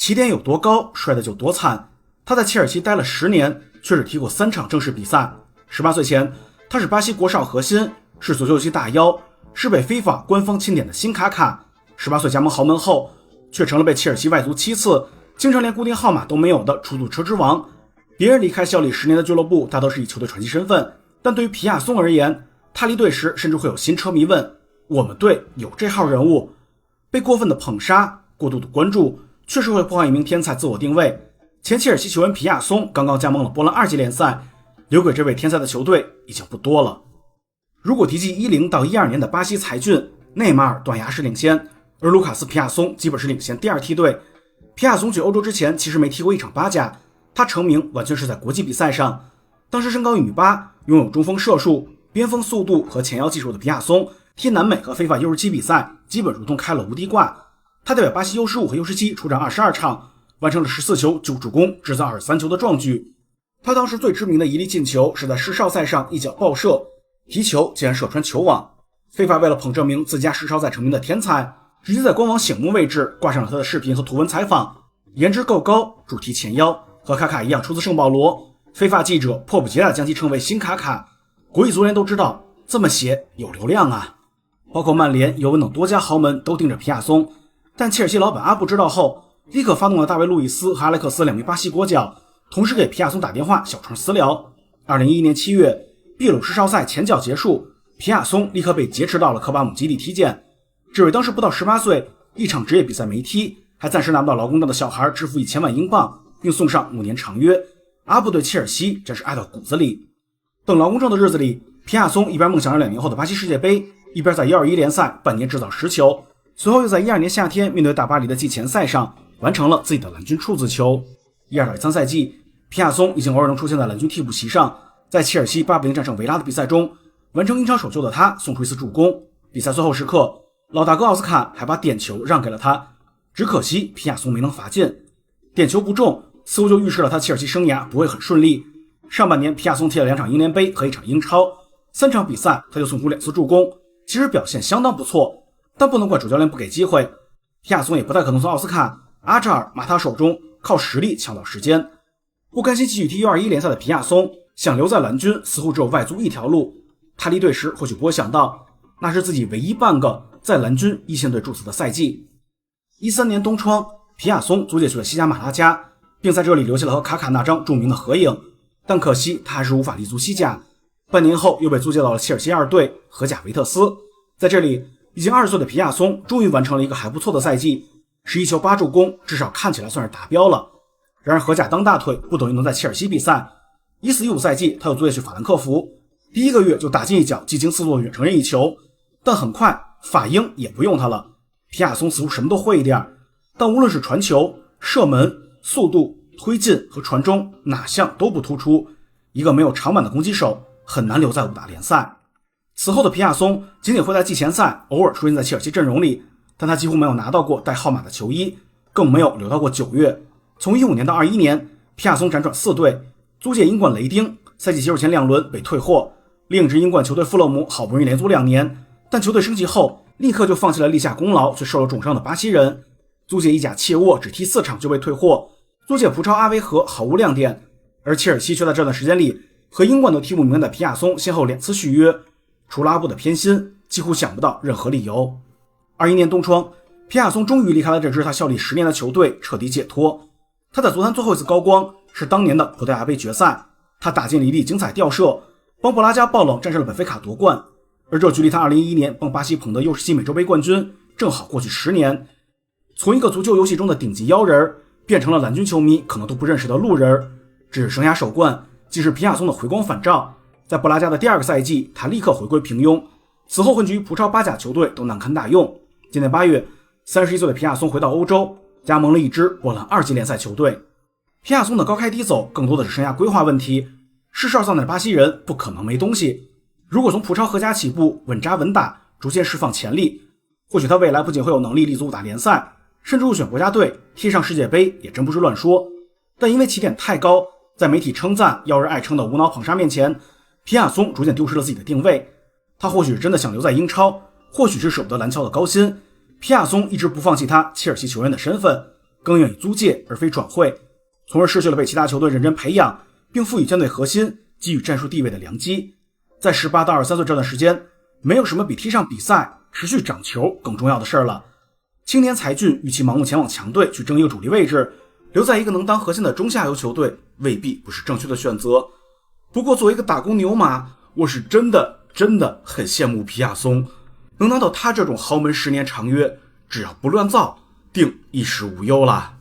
起点有多高，摔得就多惨。他在切尔西待了10年，却只踢过3场正式比赛。18岁前，他是巴西国少核心，是足球游戏大妖，是被非法官方钦点的新卡卡。18岁加盟豪门后，却成了被切尔西外租7次，经常连固定号码都没有的出租车之王。别人离开效力10年的俱乐部，大都是以球队传奇身份，但对于皮亚松而言，他离队时甚至会有新车迷问：我们队有这号人物？被过分的捧杀，过度的关注，确实会破坏一名天才自我定位。前切尔西球员皮亚松刚刚加盟了波兰2级联赛，留给这位天才的球队已经不多了。如果提及10到12年的巴西才俊，内马尔断崖式领先，而卢卡斯皮亚松基本是领先第2梯队。皮亚松去欧洲之前其实没踢过一场巴甲，他成名完全是在国际比赛上。当时身高1.8米，拥有中锋射术、边锋速度和前腰技术的皮亚松，踢南美和非法 U17 比赛基本如同开了无敌挂。他代表巴西 U15 和 U17 出战22场，完成了14球9助攻，制造23球的壮举。他当时最知名的一粒进球是在世少赛上一脚爆射，皮球竟然射穿球网。非法为了捧这名自家世少赛成名的天才，直接在官网醒目位置挂上了他的视频和图文采访，颜值够高，主踢前腰，和卡卡一样出自圣保罗。非法记者迫不及待将其称为新卡卡。国际足联都知道，这么写有流量啊。包括曼联、尤文等多家豪门都盯着皮亚松，但切尔西老板阿布知道后，立刻发动了大卫·路易斯和阿莱克斯2名巴西国脚，同时给皮亚松打电话小窗私聊。2011年7月，秘鲁世少赛前脚结束，皮亚松立刻被劫持到了科巴姆基地体检。这位当时不到18岁，一场职业比赛没踢，还暂时拿不到劳工证的小孩支付1000万英镑，并送上5年长约。阿布对切尔西真是爱到骨子里。等劳工证的日子里，皮亚松一边梦想着2年后的巴西世界杯，一边在121联赛半年制造10球，随后又在12年夏天面对大巴黎的季前赛上完成了自己的蓝军处子球。12-13赛季，皮亚松已经偶尔能出现在蓝军替补席上，在切尔西8-0战胜维拉的比赛中，完成英超首秀的他送出一次助攻。比赛最后时刻，老大哥奥斯卡还把点球让给了他，只可惜皮亚松没能罚进。点球不中，似乎就预示了他切尔西生涯不会很顺利。上半年皮亚松踢了2场英联杯和1场英超，3场比赛他就送出2次助攻，其实表现相当不错，但不能怪主教练不给机会。皮亚松也不太可能从奥斯卡、阿扎尔、马塔手中靠实力抢到时间。不甘心继续踢 U21 联赛的皮亚松想留在蓝军，似乎只有外租一条路。他离队时或许不会想到，那是自己唯一半个在蓝军一线队注册的赛季。13年冬窗，皮亚松租借去了西甲马拉加，并在这里留下了和卡卡那张著名的合影，但可惜他还是无法立足西甲。半年后又被租借到了切尔西2队荷甲维特斯，在这里已经20岁的皮亚松终于完成了一个还不错的赛季，11球8助攻，至少看起来算是达标了。然而荷甲当大腿不等于能在切尔西比赛。14-15赛季他又租借去法兰克福，第1个月就打进一脚技惊四座的远程任意球，但很快法英也不用他了。皮亚松似乎什么都会一点，但无论是传球、射门、速度、推进和传中，哪项都不突出。一个没有长板的攻击手很难留在5大联赛。此后的皮亚松仅仅会在季前赛偶尔出现在切尔西阵容里，但他几乎没有拿到过带号码的球衣，更没有留到过9月。从15年到21年，皮亚松辗转4队，租借英冠雷丁，赛季结束前2轮被退货。另一支英冠球队富勒姆好不容易连租2年，但球队升级后立刻就放弃了立下功劳却受了重伤的巴西人。租借意甲切沃只踢4场就被退货，租借葡超阿维和毫无亮点，而切尔西却在这段时间里和英冠都踢不明白的皮亚松先后2次续约，除了阿布的偏心，几乎想不到任何理由。21年冬窗，皮亚松终于离开了这支他效力10年的球队，彻底解脱。他在足坛最后一次高光是当年的葡萄牙杯决赛，他打进了一粒精彩吊射，帮布拉加爆冷战胜了本菲卡夺冠，而这距离他2011年帮巴西捧得U17美洲杯冠军正好过去10年。从一个足球游戏中的顶级妖人变成了蓝军球迷可能都不认识的路人，这是生涯首冠，既是皮亚松的回光返照。在布拉加的第2个赛季，他立刻回归平庸，此后混迹于葡超巴甲球队都难堪大用。今年8月，31岁的皮亚松回到欧洲，加盟了一支波兰2级联赛球队。皮亚松的高开低走更多的是生涯规划问题，世少赛的巴西人不可能没东西。如果从葡超荷甲起步，稳扎稳打，逐渐释放潜力，或许他未来不仅会有能力立足5大联赛，甚至入选国家队踢上世界杯也真不是乱说。但因为起点太高，在媒体称赞妖人爱称的无脑捧杀面前，皮亚松逐渐丢失了自己的定位。他或许是真的想留在英超，或许是舍不得蓝桥的高薪。皮亚松一直不放弃他切尔西球员的身份，更愿意租借而非转会，从而失去了被其他球队认真培养并赋予舰队核心给予战术地位的良机。在18到23岁这段时间，没有什么比踢上比赛持续长球更重要的事了。青年才俊与其盲目前往强队去争一个主力位置，留在一个能当核心的中下游球队未必不是正确的选择。不过作为一个打工牛马，我是真的很羡慕皮亚松，能拿到他这种豪门10年长约，只要不乱造，定衣食无忧了。